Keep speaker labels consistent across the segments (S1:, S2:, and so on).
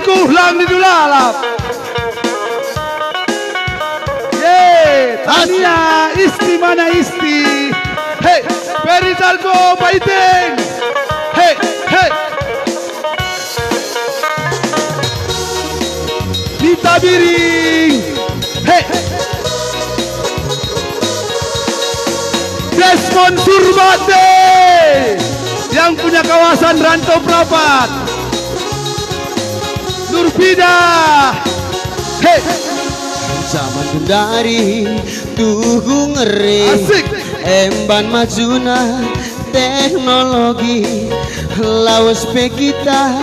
S1: ningku lang didulalap. Ye, Tania isti mana isti. Hey, Peritalko Baiteng. Hey, hey. Nita Biring. Hey. Desmond Surbate yang punya kawasan Rantau Prapat. Nurpida. Hey.
S2: Zaman kendari tuhu ngeri.
S1: Asik.
S2: Emban majuna teknologi. Lawas pe kita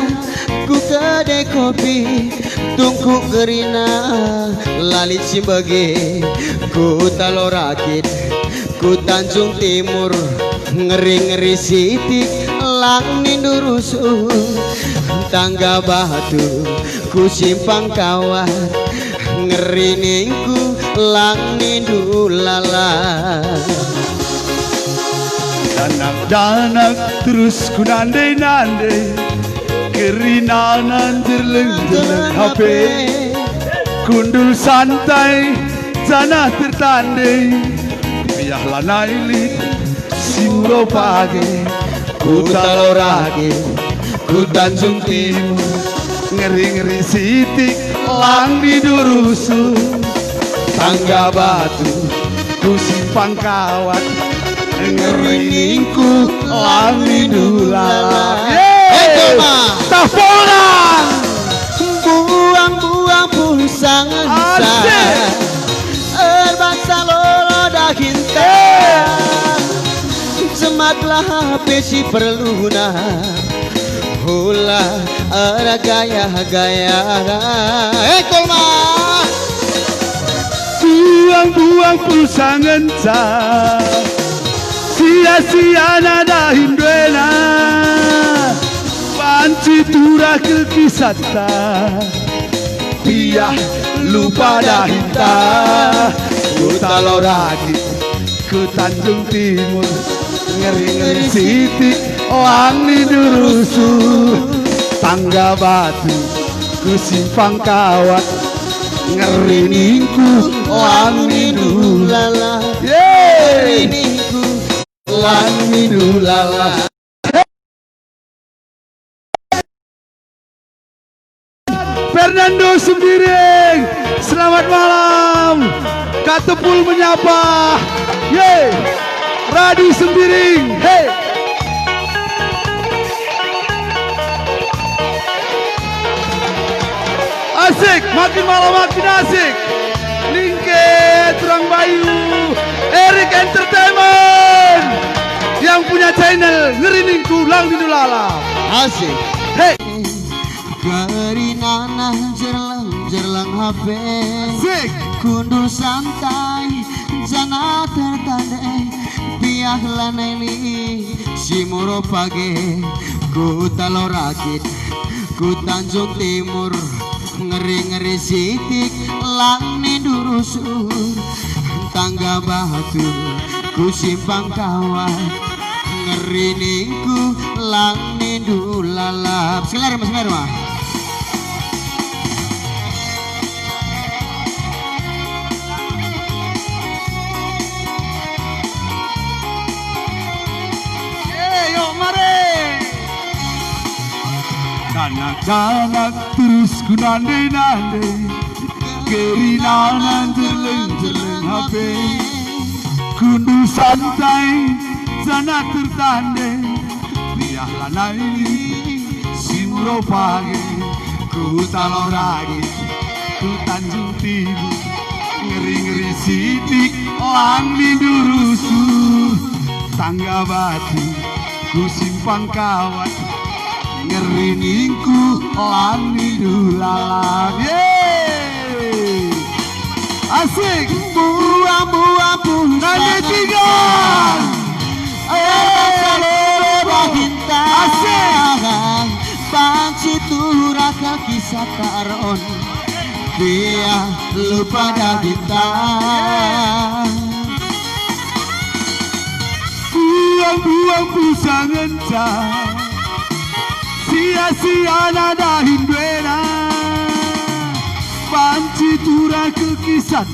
S2: ku kedai kopi. Tungku gerina lalit simbage. Ku talo rakit ku Tanjung Timur. Ngeri-ngeri sitik lang nindurusu. Tangga batu ku simpang kawat. Ngeri ningku lang nindulala.
S1: Danak-danak terus ku nandai-nandai. Kerinanan jerleng-jerleng HP. Kundul santai jana tertandai. Biarlah nailit simuro pagi.
S2: Ku talorake ku Tanjung Timur.
S1: Ngeri-ngeri sitik lang didurusu. Tangga batu ku simpang kawat. Ngeri ningku lang didulala. Tafolan
S2: buang-buang pulsangan sa erbangsa lolo dahinta. Sematlah pesi perluna. Hula ada gaya-gaya. Kolma
S1: buang-buang pulsangan sa sia-sia nada hindwena. Panci turah ke kisata. Biar lupa dahinta. Ku taloraki ku Tanjung Timur. Ngeri-ngeri sitik lang didurusu. Tangga batu ku simpang kawat. Ngeri ningku lang didulala.
S2: ngeri ningku
S1: Lang didulala. Fernando Sembiring, selamat malam. Kak Tepul menyapa. Ye, Radi Sembiring. Hey. Asik, makin malam makin asik. Lingke, Turang Bayu, Erik Entertainment yang punya channel Ngeri Ningku Lang Didulala.
S2: asik.
S1: Hey.
S2: Kerinana jerlang HP.
S1: Asik.
S2: Kundul santai jana tertandai. Biarlah naili simuro pagi. Ku talorakit ku Tanjung Timur. Ngeri-ngeri sitik lang nindurusur. Tangga batu ku simpang kawat. Ngeri ningku lang nindulalap. Sekilar Mas Merwa.
S1: Yuk mari. Danak-danak terus ku nandai-nandai. Kerinanan jerleng-jerleng HP. Kundu santai jana tertandai. Biarlah naik simuro pagi. Ku taloraki ku Tanjung Timur. Ngeri-ngeri sitik lang didurusu. Tangga batu ku simpang kawat. Ngeri ningku lang didulala. Yeay, asik.
S2: Buang-buang pulsa
S1: Nanti tinggal.
S2: Asik. Panci turah kaki sakaron. Dia lupa dah bintang.
S1: Buang-buang pusangan sa sia-sia nada hindwena.
S2: kisah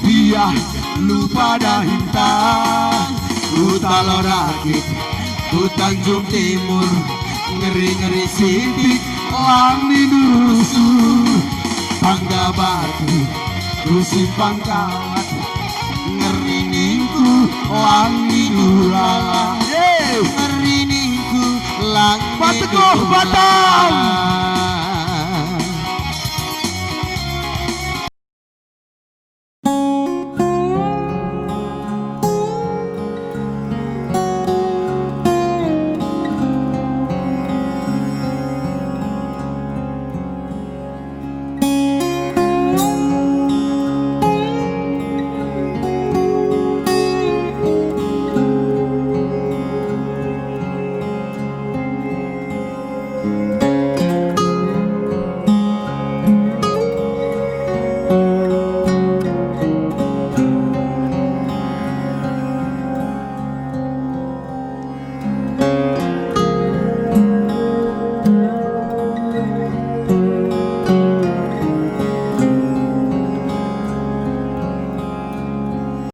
S2: biar lupa dah hintang ku Talorakit ku Tanjung Timur ngeri-ngeri sidik lami dusu Bangga Batu ku Simpang Kawat ngeri ningku lami dulala ngeri ningku lami
S1: Pateguh Batam.